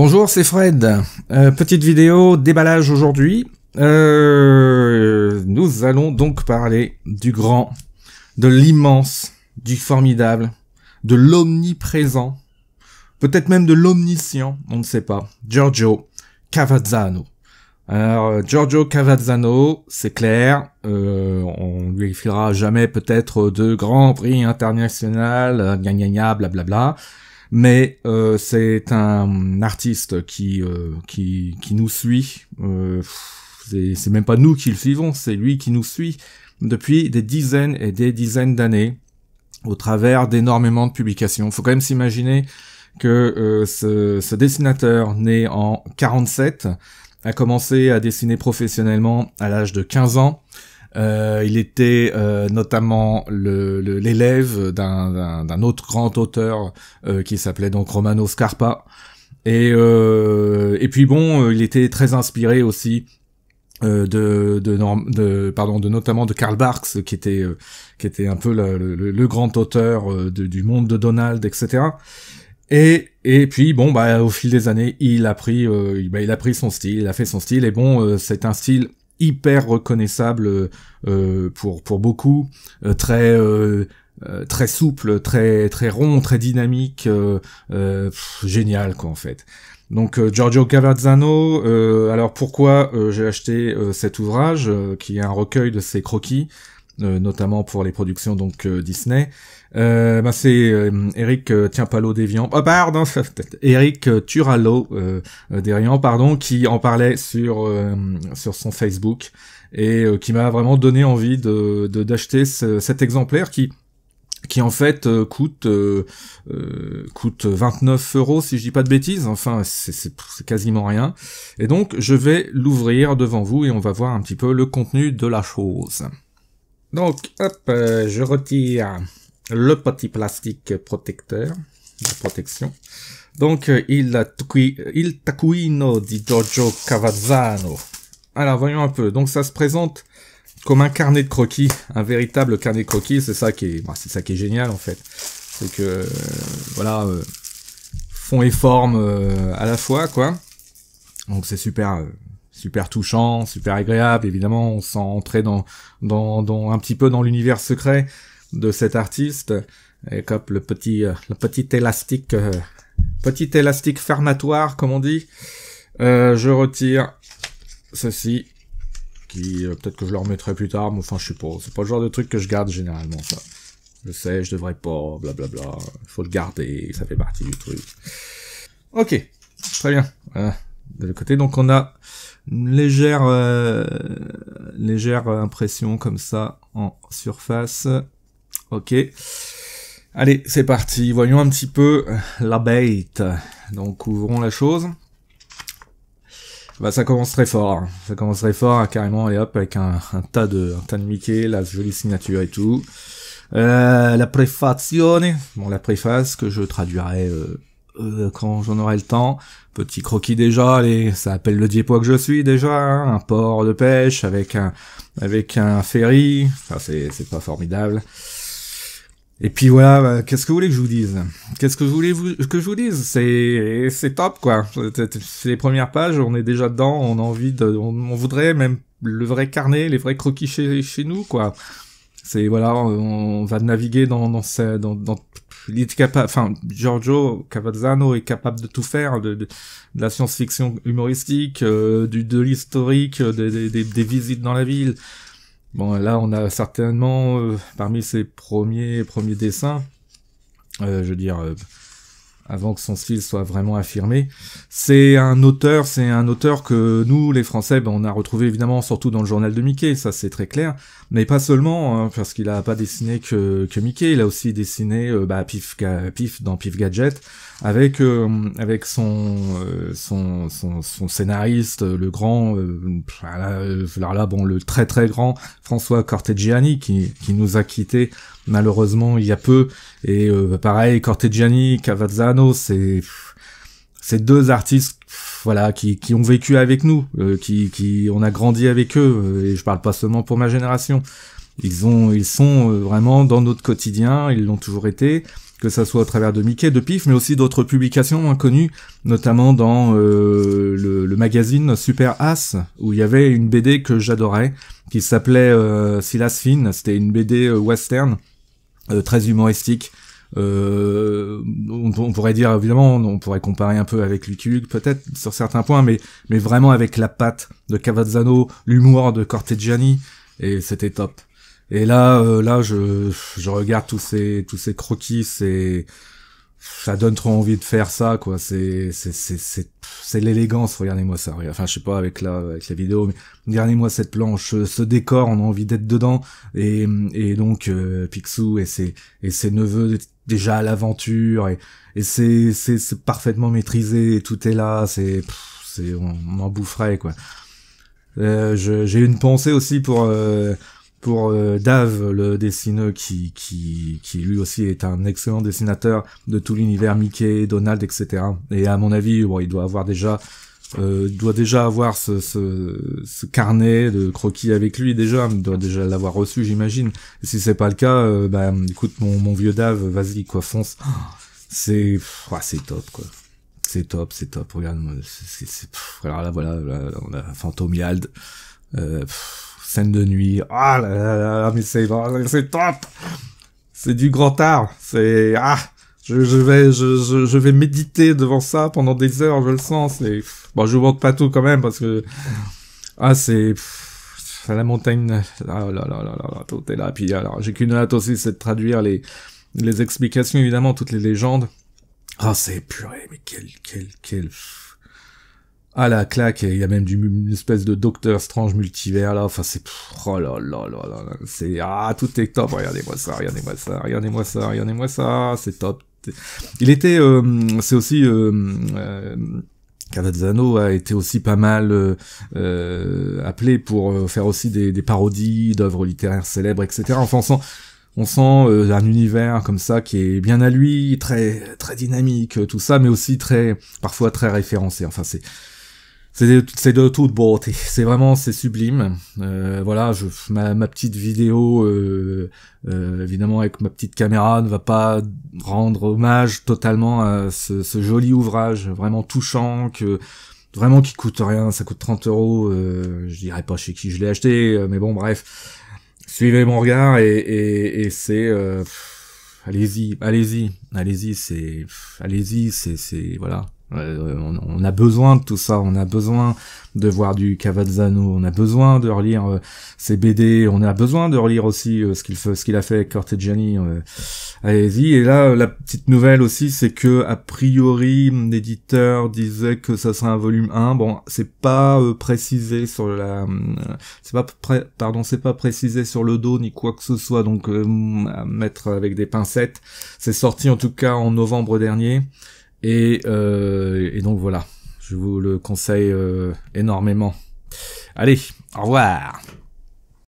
Bonjour, c'est Fred. Petite vidéo déballage aujourd'hui. Nous allons donc parler du grand, de l'immense, du formidable, de l'omniprésent, peut-être même de l'omniscient, on ne sait pas, Giorgio Cavazzano. Alors, Giorgio Cavazzano, c'est clair, on lui filera jamais peut-être de grand prix international, gna gna gna, blablabla. Mais c'est un artiste qui nous suit. C'est même pas nous qui le suivons, c'est lui qui nous suit depuis des dizaines et des dizaines d'années, au travers d'énormément de publications. Il faut quand même s'imaginer que ce dessinateur, né en 47, a commencé à dessiner professionnellement à l'âge de 15 ans. Il était notamment l'élève d'un autre grand auteur qui s'appelait donc Romano Scarpa, et puis bon, il était très inspiré aussi notamment de Karl Barks, qui était un peu le grand auteur du monde de Donald, etc. Et puis bon, bah au fil des années, il a pris son style, il a fait son style, et bon, c'est un style hyper reconnaissable pour beaucoup, très souple, très rond, très dynamique, génial quoi en fait. Donc Giorgio Cavazzano, alors pourquoi j'ai acheté cet ouvrage qui est un recueil de ses croquis, notamment pour les productions donc Disney. C'est Eric Eric Turallo Derian, pardon, qui en parlait sur son Facebook, et qui m'a vraiment donné envie d'acheter cet exemplaire qui en fait coûte 29 € si je dis pas de bêtises. Enfin c'est quasiment rien, et donc je vais l'ouvrir devant vous et on va voir un petit peu le contenu de la chose. Donc hop, je retire le petit plastique protecteur, de protection. Donc, il taccuino di Giorgio Cavazzano. Alors, voyons un peu. Donc, ça se présente comme un carnet de croquis, un véritable carnet de croquis. C'est ça qui est génial, en fait. C'est que, voilà, fond et forme à la fois, quoi. Donc, c'est super touchant, super agréable. Évidemment, on sent entrer dans un petit peu dans l'univers secret de cet artiste, et comme le petit élastique fermatoire, comme on dit. Je retire ceci, qui peut-être que je le remettrai plus tard, mais enfin je sais pas, c'est pas le genre de truc que je garde généralement, ça. Je sais, je devrais pas, blablabla, faut le garder, ça fait partie du truc. Ok, très bien. De l'autre côté, donc on a une légère impression comme ça en surface. Ok, allez, c'est parti, voyons un petit peu la bête. Donc ouvrons la chose. Bah ça commence très fort, hein. Ça commence très fort, carrément, et hop, avec un tas de Mickey, la jolie signature et tout. La prefazione, bon, la préface que je traduirai quand j'en aurai le temps. Petit croquis déjà, allez, ça appelle le Diepois que je suis déjà, hein, un port de pêche avec un ferry. Enfin c'est pas formidable. Et puis voilà, bah, qu'est-ce que vous voulez que je vous dise? Qu'est-ce que vous voulez que je vous dise? C'est top quoi. C'est les premières pages, on est déjà dedans, on a envie on voudrait même le vrai carnet, les vrais croquis chez nous quoi. C'est voilà, on va naviguer il est capable, enfin Giorgio Cavazzano est capable de tout faire, de la science-fiction humoristique, de l'historique, des visites dans la ville. Bon, là, on a certainement, parmi ses premiers dessins, je veux dire, avant que son style soit vraiment affirmé, c'est un auteur que nous, les Français, ben, on a retrouvé évidemment surtout dans le journal de Mickey, ça c'est très clair, mais pas seulement, hein, parce qu'il a pas dessiné que Mickey, il a aussi dessiné Pif dans Pif Gadget, avec son scénariste, le grand, le très très grand François Corteggiani, qui nous a quittés malheureusement il y a peu, et pareil, Corteggiani, Cavazzano, c'est deux artistes, voilà, qui ont vécu avec nous, on a grandi avec eux, et je parle pas seulement pour ma génération. Ils sont vraiment dans notre quotidien, ils l'ont toujours été. que ça soit au travers de Mickey, de Pif, mais aussi d'autres publications moins connues, notamment dans le magazine Super As, où il y avait une BD que j'adorais, qui s'appelait Silas Finn. C'était une BD western, très humoristique. On pourrait dire, évidemment, on pourrait comparer un peu avec Lucky Luke, peut-être, sur certains points, mais vraiment avec la patte de Cavazzano, l'humour de Corteggiani, et c'était top. Et là, je regarde tous ces croquis, ça donne trop envie de faire ça, quoi. C'est l'élégance. Regardez-moi ça. Enfin, je sais pas avec la vidéo, mais regardez-moi cette planche, ce décor, on a envie d'être dedans. Et donc Picsou et ses neveux déjà à l'aventure, et c'est parfaitement maîtrisé. Et tout est là. On en boufferait, quoi. J'ai une pensée aussi pour Dave, le dessineux, qui lui aussi est un excellent dessinateur de tout l'univers Mickey, Donald, etc. Et à mon avis, bon, il doit déjà avoir ce carnet de croquis avec lui déjà, il doit déjà l'avoir reçu, j'imagine. Et si c'est pas le cas, écoute, mon vieux Dave, vas-y, quoi, fonce. C'est top, quoi. C'est top. Regarde-moi, alors là, voilà, on a Fantomiald, scène de nuit. Ah là, mais c'est top. C'est du grand art. Je vais méditer devant ça pendant des heures, je le sens. Bon, je vous montre pas tout quand même parce que c'est la montagne. Ah là, tout est là. Puis alors, j'ai qu'une hâte aussi, c'est de traduire les explications, évidemment, toutes les légendes. C'est purée, mais quel ah, la claque, il y a même une espèce de Docteur Strange multivers, là, enfin, oh là, c'est, tout est top, regardez-moi ça, c'est top. Il était, c'est aussi, Cavazzano a été aussi pas mal appelé pour faire aussi des parodies d'œuvres littéraires célèbres, etc. Enfin, on sent un univers comme ça qui est bien à lui, très très dynamique, tout ça, mais aussi parfois très référencé. Enfin, c'est de toute beauté. C'est sublime. Voilà, ma petite vidéo, évidemment avec ma petite caméra, ne va pas rendre hommage totalement à ce joli ouvrage, vraiment touchant, vraiment qui coûte rien. Ça coûte 30 €. Je dirais pas chez qui je l'ai acheté, mais bon, bref. Suivez mon regard et c'est allez-y, c'est voilà. On a besoin de tout ça, on a besoin de voir du Cavazzano, on a besoin de relire ses BD, on a besoin de relire aussi ce qu'il a fait avec Corteggiani. Allez-y. Et là, la petite nouvelle aussi, c'est que a priori l'éditeur disait que ça serait un volume 1. Bon, c'est pas précisé sur c'est pas précisé sur le dos ni quoi que ce soit, donc à mettre avec des pincettes. C'est sorti en tout cas en novembre dernier. Et donc voilà, je vous le conseille énormément. Allez, au revoir.